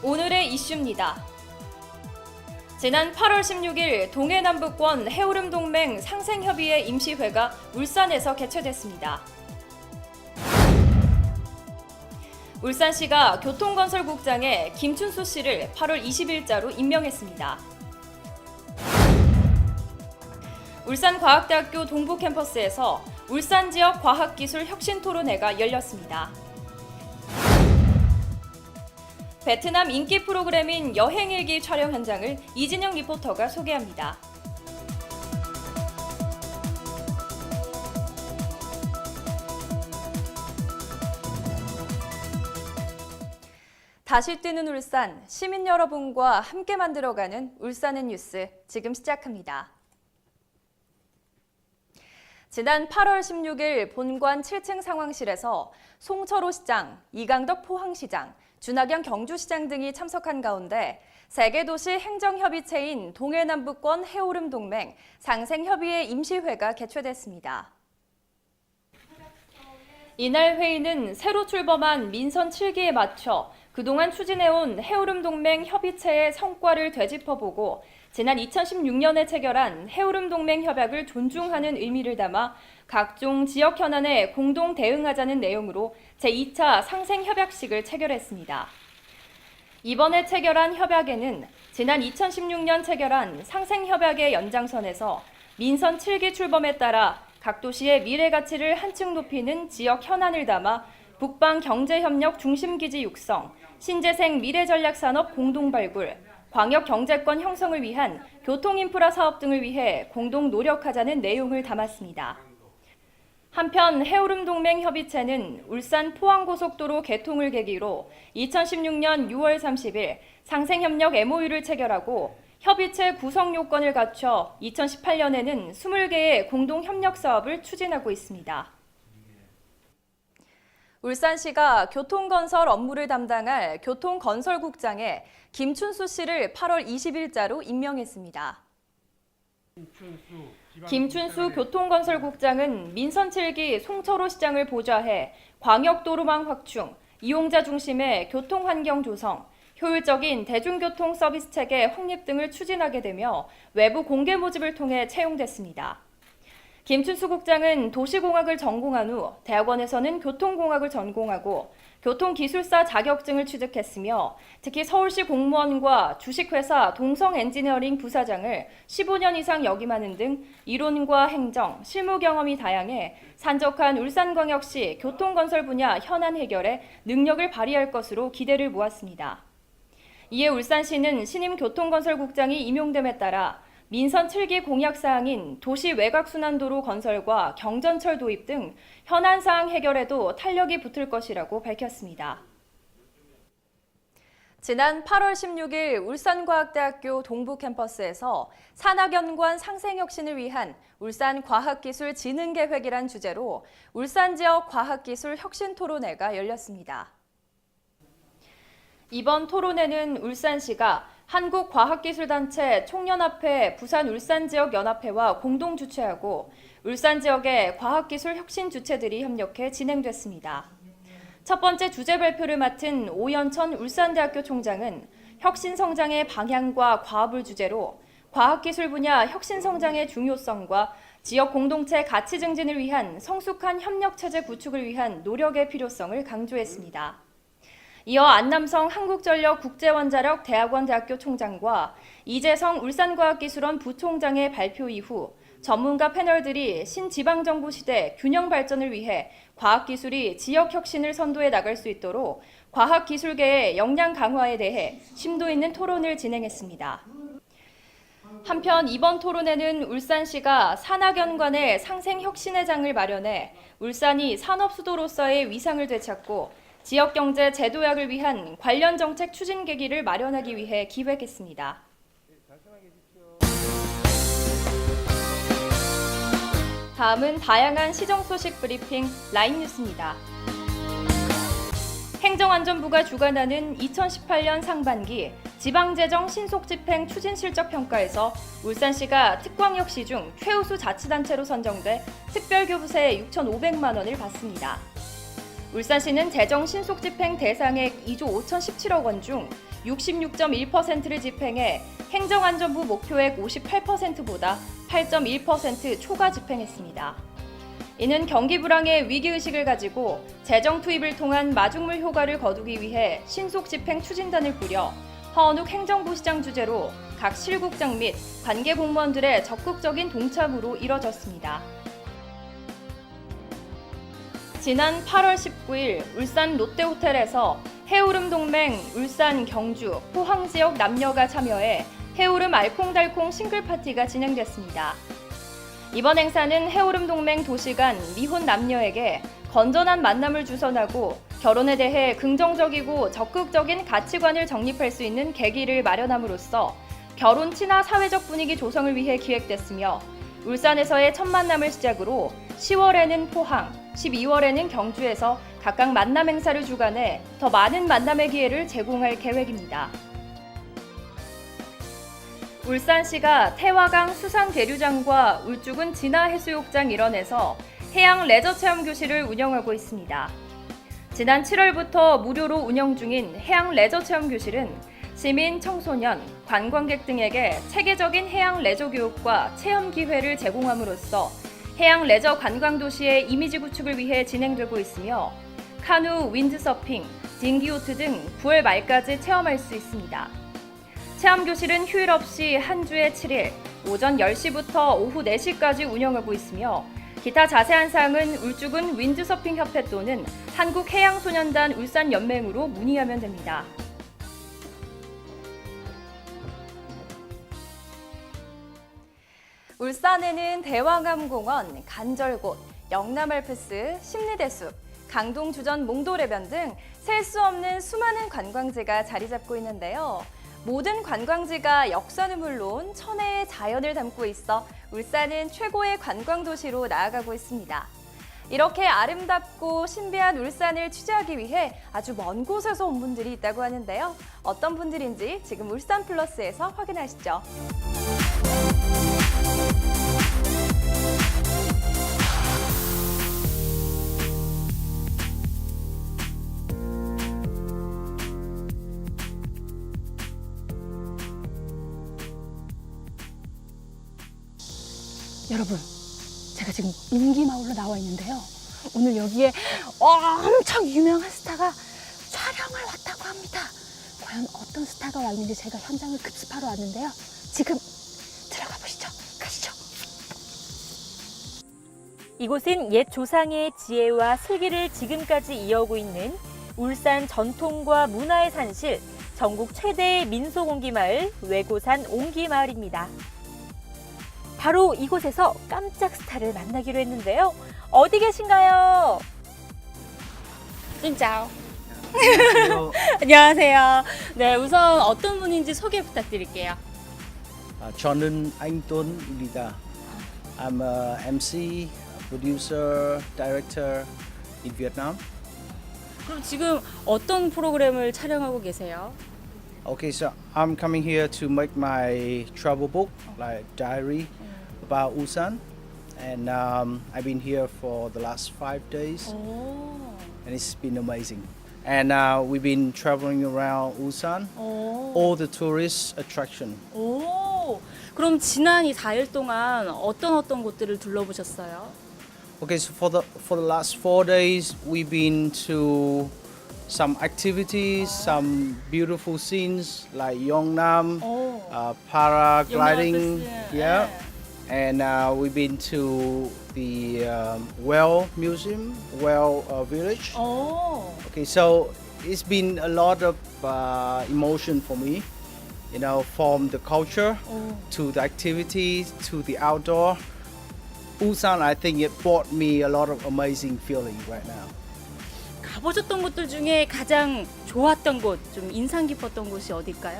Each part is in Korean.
오늘의 이슈입니다. 지난 8월 16일 동해남북권 해오름동맹 상생협의회 임시회가 울산에서 개최됐습니다. 울산시가 교통건설국장에 김춘수 씨를 8월 20일자로 임명했습니다. 울산과학대학교 동부캠퍼스에서 울산지역 과학기술혁신토론회가 열렸습니다. 베트남 인기 프로그램인 여행일기 촬영 현장을 이진영 리포터가 소개합니다. 다시 뛰는 울산, 시민 여러분과 함께 만들어가는 울산의 뉴스, 지금 시작합니다. 지난 8월 16일 본관 7층 상황실에서 송철호 시장, 이강덕 포항시장, 준하경 경주시장 등이 참석한 가운데 세계도시 행정협의체인 동해남북권 해오름동맹 상생협의회 임시회가 개최됐습니다. 이날 회의는 새로 출범한 민선 7기에 맞춰 그동안 추진해온 해오름동맹 협의체의 성과를 되짚어보고 지난 2016년에 체결한 해오름동맹 협약을 존중하는 의미를 담아 각종 지역 현안에 공동 대응하자는 내용으로 제2차 상생협약식을 체결했습니다. 이번에 체결한 협약에는 지난 2016년 체결한 상생협약의 연장선에서 민선 7기 출범에 따라 각 도시의 미래 가치를 한층 높이는 지역 현안을 담아 북방경제협력 중심기지 육성, 신재생 미래전략산업 공동발굴, 광역경제권 형성을 위한 교통인프라 사업 등을 위해 공동 노력하자는 내용을 담았습니다. 한편 해오름동맹협의체는 울산 포항고속도로 개통을 계기로 2016년 6월 30일 상생협력 MOU를 체결하고 협의체 구성 요건을 갖춰 2018년에는 20개의 공동협력 사업을 추진하고 있습니다. 울산시가 교통건설 업무를 담당할 교통건설국장에 김춘수 씨를 8월 20일자로 임명했습니다. 김춘수 교통건설국장은 민선 7기 송철호 시장을 보좌해 광역도로망 확충, 이용자 중심의 교통환경 조성, 효율적인 대중교통 서비스 체계 확립 등을 추진하게 되며 외부 공개 모집을 통해 채용됐습니다. 김춘수 국장은 도시공학을 전공한 후 대학원에서는 교통공학을 전공하고 교통기술사 자격증을 취득했으며 특히 서울시 공무원과 주식회사 동성엔지니어링 부사장을 15년 이상 역임하는 등 이론과 행정, 실무 경험이 다양해 산적한 울산광역시 교통건설 분야 현안 해결에 능력을 발휘할 것으로 기대를 모았습니다. 이에 울산시는 신임 교통건설국장이 임용됨에 따라 민선 7기 공약사항인 도시 외곽순환도로 건설과 경전철 도입 등 현안사항 해결에도 탄력이 붙을 것이라고 밝혔습니다. 지난 8월 16일 울산과학대학교 동부캠퍼스에서 산학연구원 상생혁신을 위한 울산과학기술진흥계획이란 주제로 울산지역 과학기술 혁신토론회가 열렸습니다. 이번 토론회는 울산시가 한국과학기술단체 총연합회 부산울산지역연합회와 공동 주최하고 울산 지역의 과학기술 혁신 주체들이 협력해 진행됐습니다. 첫 번째 주제 발표를 맡은 오연천 울산대학교 총장은 혁신성장의 방향과 과업을 주제로 과학기술 분야 혁신성장의 중요성과 지역 공동체 가치 증진을 위한 성숙한 협력체제 구축을 위한 노력의 필요성을 강조했습니다. 이어 안남성 한국전력 국제원자력 대학원 대학교 총장과 이재성 울산과학기술원 부총장의 발표 이후 전문가 패널들이 신지방정부 시대 균형 발전을 위해 과학기술이 지역 혁신을 선도해 나갈 수 있도록 과학기술계의 역량 강화에 대해 심도 있는 토론을 진행했습니다. 한편 이번 토론회는 울산시가 산학연관의 상생혁신의 장을 마련해 울산이 산업수도로서의 위상을 되찾고 지역경제 재도약을 위한 관련 정책 추진 계기를 마련하기 위해 기획했습니다. 다음은 다양한 시정 소식 브리핑 라인 뉴스입니다. 행정안전부가 주관하는 2018년 상반기 지방재정 신속집행 추진실적평가에서 울산시가 특광역시 중 최우수 자치단체로 선정돼 특별교부세 6,500만 원을 받습니다. 울산시는 재정 신속 집행 대상액 2조 5,017억 원 중 66.1%를 집행해 행정안전부 목표액 58%보다 8.1% 초과 집행했습니다. 이는 경기 불황의 위기의식을 가지고 재정 투입을 통한 마중물 효과를 거두기 위해 신속 집행 추진단을 꾸려 허은욱 행정부시장 주재로 각 실국장 및 관계 공무원들의 적극적인 동참으로 이뤄졌습니다. 지난 8월 19일 울산 롯데호텔에서 해오름 동맹 울산, 경주, 포항 지역 남녀가 참여해 해오름 알콩달콩 싱글 파티가 진행됐습니다. 이번 행사는 해오름 동맹 도시 간 미혼 남녀에게 건전한 만남을 주선하고 결혼에 대해 긍정적이고 적극적인 가치관을 정립할 수 있는 계기를 마련함으로써 결혼 친화 사회적 분위기 조성을 위해 기획됐으며 울산에서의 첫 만남을 시작으로 10월에는 포항, 12월에는 경주에서 각각 만남 행사를 주관해 더 많은 만남의 기회를 제공할 계획입니다. 울산시가 태화강 수산계류장과 울주군 진화해수욕장 일원에서 해양 레저 체험 교실을 운영하고 있습니다. 지난 7월부터 무료로 운영 중인 해양 레저 체험 교실은 시민, 청소년, 관광객 등에게 체계적인 해양 레저 교육과 체험 기회를 제공함으로써 해양 레저 관광 도시의 이미지 구축을 위해 진행되고 있으며 카누, 윈드서핑, 딩기요트 등 9월 말까지 체험할 수 있습니다. 체험 교실은 휴일 없이 한 주에 7일 오전 10시부터 오후 4시까지 운영하고 있으며 기타 자세한 사항은 울주군 윈드서핑협회 또는 한국해양소년단 울산연맹으로 문의하면 됩니다. 울산에는 대왕암공원, 간절곶, 영남알프스, 심리대숲, 강동주전 몽돌해변 등 셀 수 없는 수많은 관광지가 자리 잡고 있는데요. 모든 관광지가 역사는 물론 천혜의 자연을 담고 있어 울산은 최고의 관광도시로 나아가고 있습니다. 이렇게 아름답고 신비한 울산을 취재하기 위해 아주 먼 곳에서 온 분들이 있다고 하는데요. 어떤 분들인지 지금 울산 플러스에서 확인하시죠. 여러분, 제가 지금 웅기마을로 나와 있는데요. 오늘 여기에 엄청 유명한 스타가 촬영을 왔다고 합니다. 과연 어떤 스타가 와 있는지 제가 현장을 급습하러 왔는데요. 지금 들어가 보시죠. 가시죠. 이곳은 옛 조상의 지혜와 슬기를 지금까지 이어오고 있는 울산 전통과 문화의 산실, 전국 최대의 민속옹기마을 외고산 옹기마을입니다. 바로 이곳에서 깜짝 스타를 만나기로 했는데요. 어디 계신가요? 진짜요? 안녕하세요. 네, 우선 어떤 분인지 소개 부탁드릴게요. 저는 안돈입니다. I'm a MC, producer, director in Vietnam. 그럼 지금 어떤 프로그램을 촬영하고 계세요? Okay, so I'm coming here to make my travel book, like diary about Ulsan, and I've been here for the last 5 days, and it's been amazing. And we've been traveling around Ulsan, all the tourist attraction. 오, 그럼 지난 이 4일 동안 어떤 곳들을 둘러보셨어요? Okay, so for the last 4 days, we've been to some activities, some beautiful scenes like Yeongnam, paragliding, 영남알프스, and we've been to the Well Museum, Well Village. 오, Okay, so it's been a lot of emotion for me, you know, from the culture to the activities to the outdoor. Ulsan, I think it brought me a lot of amazing feeling right now. 가보셨던 곳들 중에 가장 좋았던 곳, 좀 인상 깊었던 곳이 어딜까요?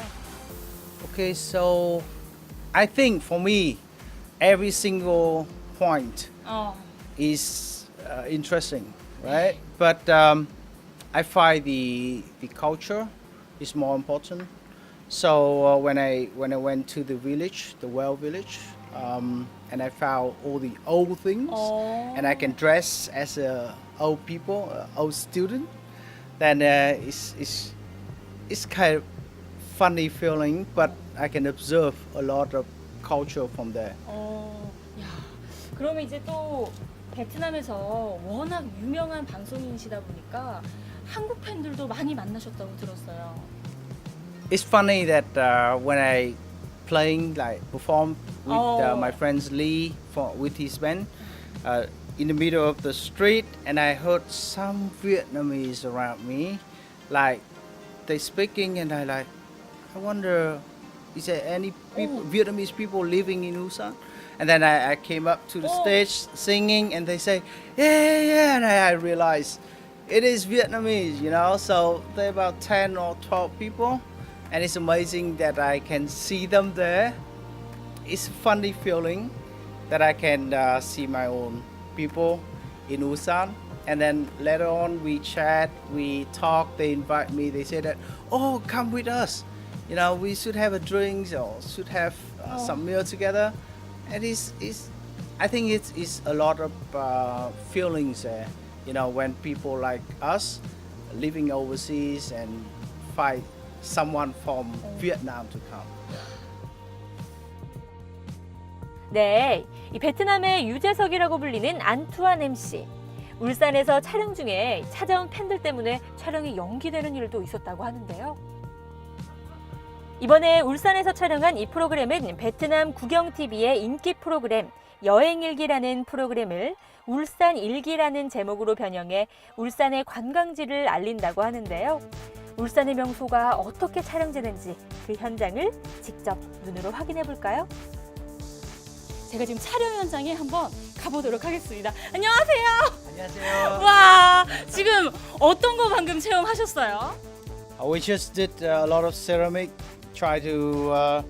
Okay, so I think for me, every single point is interesting, right? But I find the culture is more important. So when I went to the village, the Well Village, and I found all the old things, and I can dress as a old people, old student. Then it's kind of funny feeling, but I can observe a lot of culture from there. 야, 그러면 이제 또 베트남에서 워낙 유명한 방송인이시다 보니까 한국 팬들도 많이 만나셨다고 들었어요. It's funny that when I playing like perform with my friends Lee with his band in the middle of the street, and I heard some Vietnamese around me, like they speaking, and I wonder, is there any people, Vietnamese people living in Ulsan? And then I came up to the stage singing, and they say, yeah, and I realized it is Vietnamese, you know. So they're about 10 or 12 people, and it's amazing that I can see them there. It's a funny feeling that I can see my own people in Ulsan. And then later on we chat, we talk, they invite me, they say that, oh, come with us. You know, we should have a drink or should have some meal together. And I think it's a lot of feelings there, you know, when people like us living overseas and find someone from Vietnam to come. 네, 이 베트남의 유재석이라고 불리는 안투안 MC. 울산에서 촬영 중에 찾아온 팬들 때문에 촬영이 연기되는 일도 있었다고 하는데요. 이번에 울산에서 촬영한 이 프로그램은 베트남 구경TV의 인기 프로그램 여행일기라는 프로그램을 울산일기라는 제목으로 변형해 울산의 관광지를 알린다고 하는데요. 울산의 명소가 어떻게 촬영되는지 그 현장을 직접 눈으로 확인해 볼까요? 제가 지금 촬영 현장에 한번 가보도록 하겠습니다. 안녕하세요. 안녕하세요. 와, 지금 어떤 거 방금 체험하셨어요? We just did a lot of ceramic, try to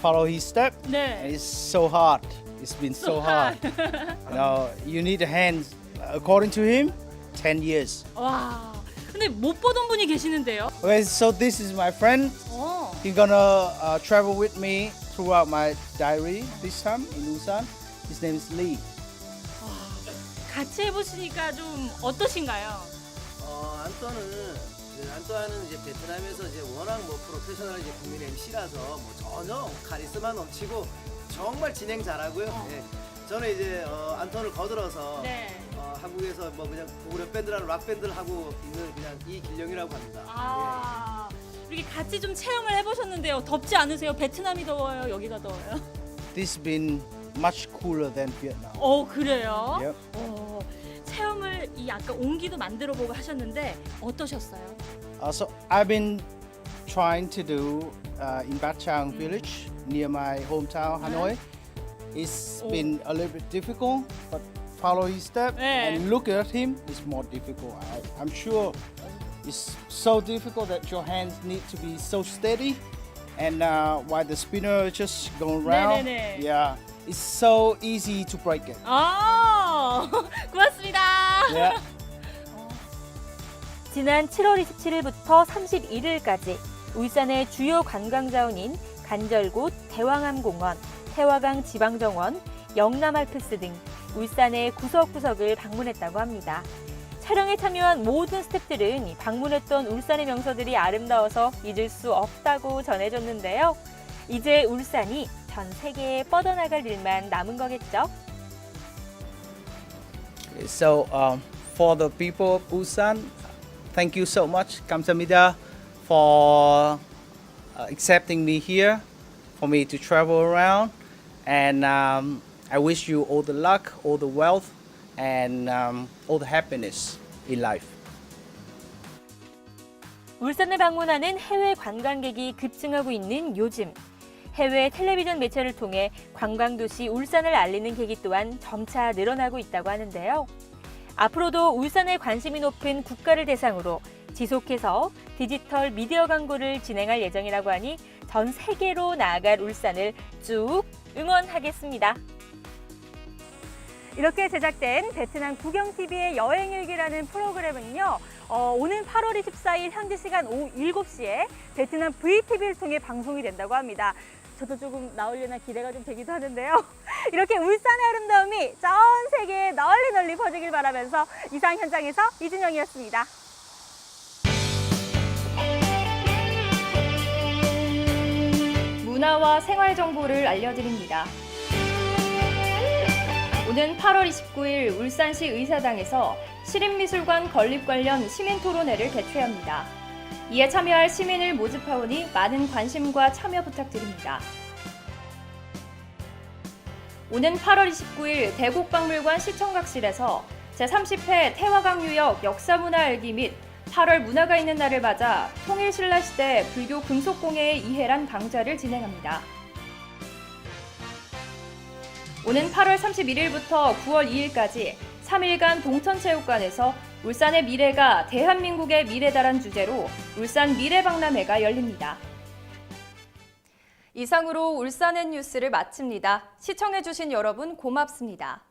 follow his step. And 네. it's so hard. It's been so hard. You know, you need a hand. According to him, 10 years. 와, 근데 못 보던 분이 계시는데요. Okay, so this is my friend. He's gonna travel with me throughout my diary this time in Ulsan. His name is Lee. 같이 해보시니까 좀 어떠신가요? 안토안은 이제 베트남에서 이제 워낙 뭐 프로페셔널 이제 국민 MC라서 뭐 전혀 카리스마 넘치고 정말 진행 잘하고요. 예. 저는 이제 안토안을 거들어서 네. 한국에서 뭐 그냥 고구려 밴드라는 락 밴드를 하고 있는 그냥 이길령이라고 합니다. 아, 이렇게 같이 좀 체험을 해보셨는데요. 덥지 않으세요? 베트남이 더워요? 여기가 더워요? This been much cooler than Vietnam. 그래요? Yep. 체험을 이 아까 온기도 만들어 보고 하셨는데 어떠셨어요? So I've been trying to do in Bat Chang village near my hometown Hanoi. It's been a little bit difficult, but follow his step 네. and look at him is more difficult. I'm sure it's so difficult that your hands need to be so steady, and while the spinner is just going around, 네네네. yeah, it's so easy to break it. 고맙습니다. Yeah. 지난 7월 27일부터 31일까지 울산의 주요 관광자원인 간절곶, 대왕암공원, 태화강 지방정원, 영남알프스 등 울산의 구석구석을 방문했다고 합니다. 촬영에 참여한 모든 스태프들은 방문했던 울산의 명소들이 아름다워서 잊을 수 없다고 전해줬는데요. 이제 울산이 전 세계에 뻗어나갈 일만 남은 거겠죠? So for the people of Ulsan, thank you so much, 감사합니다, for accepting me here, for me to travel around, and I wish you all the luck, all the wealth, and all the happiness in life. 울산을 방문하는 해외 관광객이 급증하고 있는 요즘. 해외 텔레비전 매체를 통해 관광도시 울산을 알리는 계기 또한 점차 늘어나고 있다고 하는데요. 앞으로도 울산에 관심이 높은 국가를 대상으로 지속해서 디지털 미디어 광고를 진행할 예정이라고 하니 전 세계로 나아갈 울산을 쭉 응원하겠습니다. 이렇게 제작된 베트남 구경TV의 여행일기라는 프로그램은요. 오는 8월 24일 현지 시간 오후 7시에 베트남 VTV를 통해 방송이 된다고 합니다. 저도 조금 나오려나 기대가 좀 되기도 하는데요. 이렇게 울산의 아름다움이 전 세계에 널리 널리 퍼지길 바라면서 이상 현장에서 이진영이었습니다. 문화와 생활 정보를 알려드립니다. 오는 8월 29일 울산시 의사당에서 시립미술관 건립 관련 시민토론회를 개최합니다. 이에 참여할 시민을 모집하오니 많은 관심과 참여 부탁드립니다. 오는 8월 29일 대곡박물관 시청각실에서 제30회 태화강유역 역사문화 알기 및 8월 문화가 있는 날을 맞아 통일신라시대 불교 금속공예의 이해란 강좌를 진행합니다. 오는 8월 31일부터 9월 2일까지 3일간 동천체육관에서 울산의 미래가 대한민국의 미래다란 주제로 울산 미래박람회가 열립니다. 이상으로 울산의 뉴스를 마칩니다. 시청해주신 여러분 고맙습니다.